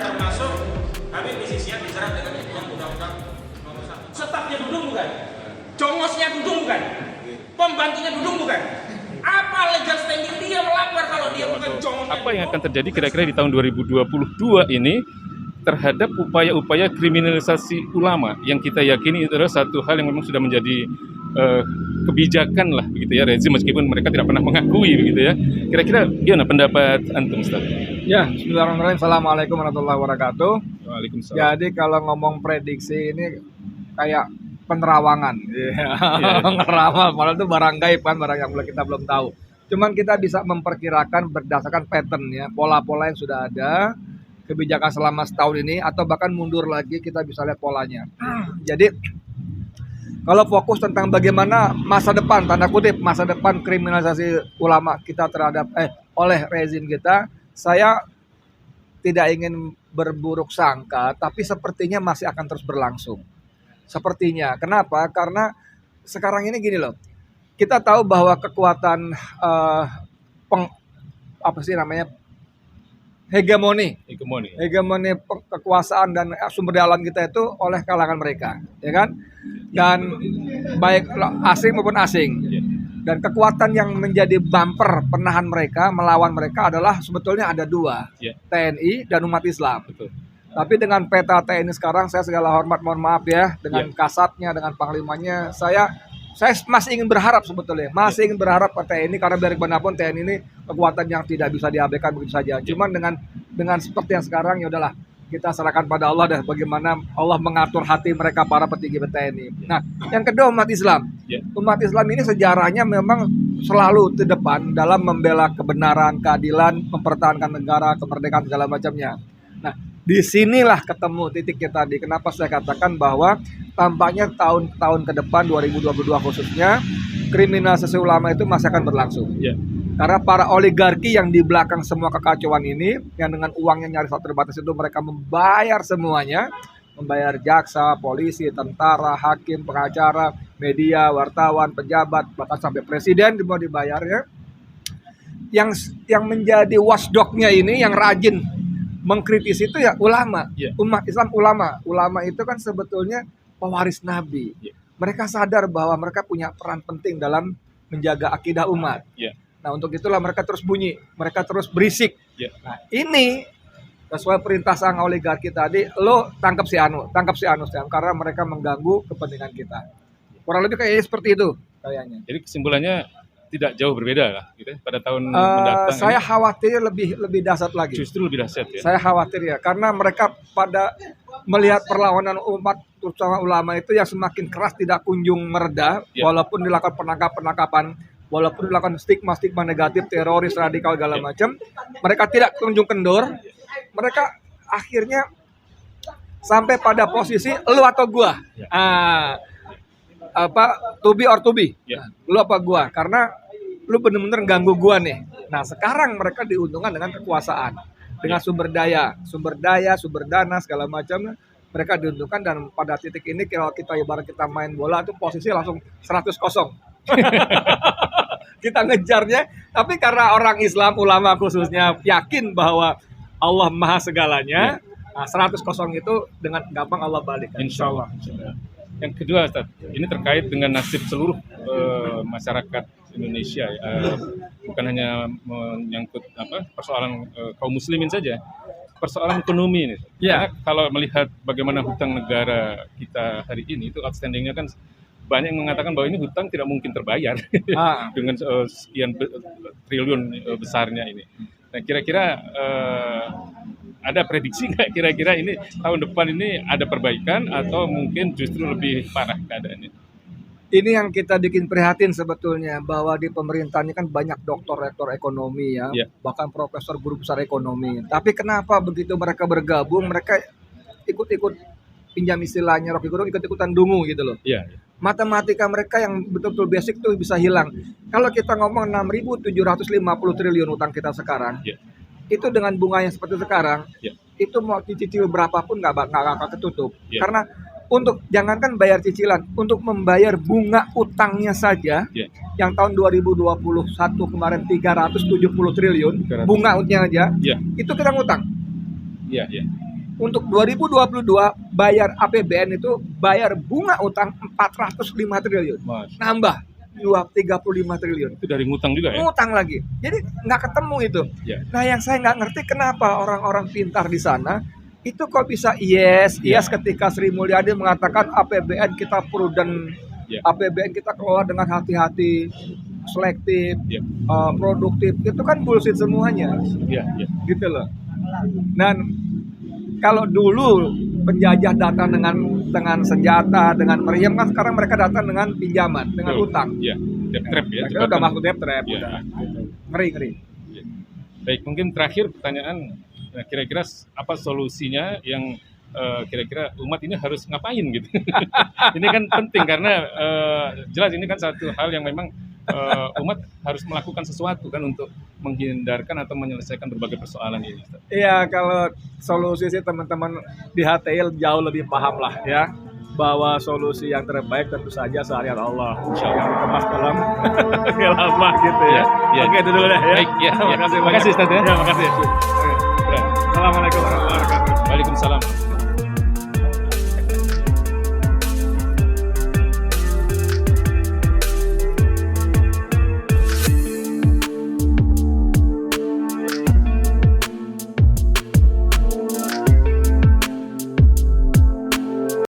Termasuk Habib Rizik dijerat dengan undang-undang nomor 1. Stafnya Dudung bukan? Congosnya Dudung bukan? Pembantunya Dudung bukan? Apa legal standing dia melapor kalau dia bukan congosnya? Apa yang akan terjadi kira-kira di tahun 2022 ini terhadap upaya-upaya kriminalisasi ulama yang kita yakini itu adalah satu hal yang memang sudah menjadi kebijakan lah begitu ya rezim, meskipun mereka tidak pernah mengakui begitu ya. Kira-kira gimana pendapat antum, Ustaz? Ya, bismillahirrahmanirrahim. Assalamualaikum warahmatullahi wabarakatuh. Waalaikumsalam. Jadi kalau ngomong prediksi ini kayak penerawangan, ngeramal, padahal itu barang gaib kan, barang yang kita belum tahu. Cuman kita bisa memperkirakan berdasarkan pattern ya, pola-pola yang sudah ada, kebijakan selama setahun ini, atau bahkan mundur lagi kita bisa lihat polanya. Jadi kalau fokus tentang bagaimana masa depan, tanda kutip, masa depan kriminalisasi ulama kita terhadap oleh rezim kita, saya tidak ingin berburuk sangka, tapi sepertinya masih akan terus berlangsung. Sepertinya. Kenapa? Karena sekarang ini gini loh. Kita tahu bahwa kekuatan hegemoni kekuasaan dan sumber daya alam kita itu oleh kalangan mereka, ya kan? Dan baik asing maupun asing. Dan kekuatan yang menjadi bumper penahan mereka, melawan mereka adalah sebetulnya ada dua, TNI dan umat Islam. Betul. Tapi dengan peta TNI sekarang, saya segala hormat, mohon maaf ya, dengan kasatnya, dengan panglimanya, saya masih ingin berharap sebetulnya, ingin berharap ke TNI, karena biar bagaimanapun TNI ini kekuatan yang tidak bisa diabaikan begitu saja. Cuman dengan seperti yang sekarang, ya udahlah, kita serahkan pada Allah dan bagaimana Allah mengatur hati mereka para petinggi TNI. Nah, yang kedua umat Islam. Umat Islam ini sejarahnya memang selalu di depan dalam membela kebenaran, keadilan, mempertahankan negara, kemerdekaan segala macamnya. Nah, disinilah ketemu titiknya tadi. Kenapa saya katakan bahwa tampaknya tahun-tahun ke depan 2022 khususnya kriminalisasi ulama itu masih akan berlangsung. Karena para oligarki yang di belakang semua kekacauan ini, yang dengan uangnya nyaris terbatas itu mereka membayar semuanya, membayar jaksa, polisi, tentara, hakim, pengacara, media, wartawan, pejabat, bahkan sampai presiden semua dibayarnya. Yang menjadi watchdog-nya ini, yang rajin mengkritisi itu ya ulama, umat Islam ulama. Ulama itu kan sebetulnya pewaris Nabi. Mereka sadar bahwa mereka punya peran penting dalam menjaga akidah umat. Nah, untuk itulah mereka terus bunyi, mereka terus berisik. Nah, ini sesuai perintah sang oligarki tadi, lo tangkap si Anu, karena mereka mengganggu kepentingan kita. Kurang lebih kayaknya seperti itu kayaknya. Jadi kesimpulannya tidak jauh berbeda lah gitu pada tahun mendatang. Saya khawatir lebih dahsyat lagi. Justru lebih dahsyat ya. Saya khawatir ya, karena mereka pada melihat perlawanan umat terutama ulama itu yang semakin keras tidak kunjung mereda, walaupun dilakukan penangkapan, walaupun dilakukan stigma negatif, teroris, radikal, segala macam, mereka tidak kunjung kendor. Mereka akhirnya sampai pada posisi lu atau gua, to be or to be, lu apa gua, karena lu bener-bener ganggu gua nih. Nah, sekarang mereka diuntungkan dengan kekuasaan, dengan sumber daya, sumber dana segala macam. Mereka diuntungkan, dan pada titik ini kalau kita ibarat kita main bola itu posisi langsung 100-0. Kita ngejarnya, tapi karena orang Islam, ulama khususnya yakin bahwa Allah maha segalanya, 100-0 itu dengan gampang Allah balik. Insya Allah. Yang kedua, Ustaz, ini terkait dengan nasib seluruh masyarakat Indonesia, bukan hanya menyangkut persoalan kaum muslimin saja, persoalan ekonomi ini. Karena kalau melihat bagaimana hutang negara kita hari ini, itu outstandingnya kan banyak yang mengatakan bahwa ini hutang tidak mungkin terbayar dengan sekian triliun besarnya ini. Nah, kira-kira ada prediksi nggak kira-kira ini tahun depan ini ada perbaikan atau mungkin justru lebih parah keadaannya? Ini yang kita bikin prihatin sebetulnya, bahwa di pemerintah ini kan banyak doktor-rektor ekonomi ya, Iya. bahkan profesor guru besar ekonomi. Tapi kenapa begitu mereka bergabung, mereka ikut-ikut, pinjam istilahnya Rocky Gerung, ikut-ikutan dungu gitu loh. Iya. Matematika mereka yang betul-betul basic tuh bisa hilang. Kalau kita ngomong 6.750 triliun utang kita sekarang, Iya. itu dengan bunga yang seperti sekarang, Iya. itu mau dicicil berapapun nggak bakal ketutup. Iya. Karena untuk jangankan bayar cicilan, untuk membayar bunga utangnya saja, Iya. yang tahun 2021 kemarin 370 triliun, 300. bunganya aja, Iya. itu kita ngutang. Iya. Iya. Untuk 2022 bayar APBN itu bayar bunga utang 405 triliun, Mas, nambah 35 triliun. itu dari ngutang juga ya? Ngutang lagi, jadi nggak ketemu itu. Iya. Nah, yang saya nggak ngerti kenapa orang-orang pintar di sana itu kok bisa yes ketika Sri Mulyani mengatakan APBN kita prudent, Iya. APBN kita kelola dengan hati-hati, selektif, Iya. produktif. Itu kan bullshit semuanya, Iya. Iya. gitu loh. Dan kalau dulu penjajah datang dengan senjata, dengan meriam, kan sekarang mereka datang dengan pinjaman, dengan Betul. utang. Iya. Debt trap ya. Mereka udah jebakan. masuk debt trap, Iya. udah. Ngeri. Iya. Baik, mungkin terakhir pertanyaan, nah, kira-kira apa solusinya yang kira-kira umat ini harus ngapain gitu? Ini kan penting karena jelas ini kan satu hal yang memang umat harus melakukan sesuatu kan untuk menghindarkan atau menyelesaikan berbagai persoalan ini. Ustaz. Iya, kalau solusi sih teman-teman di HTL jauh lebih paham lah ya, bahwa solusi yang terbaik tentu saja seharian Allah. Yang dikemas dalam lama gitu ya. Iya. Oke, itu dulu deh ya. Baik, ya. Terima kasih Terima kasih, banyak. Ustaz ya. Ya, makasih. Assalamualaikum warahmatullahi wabarakatuh. Waalaikumsalam.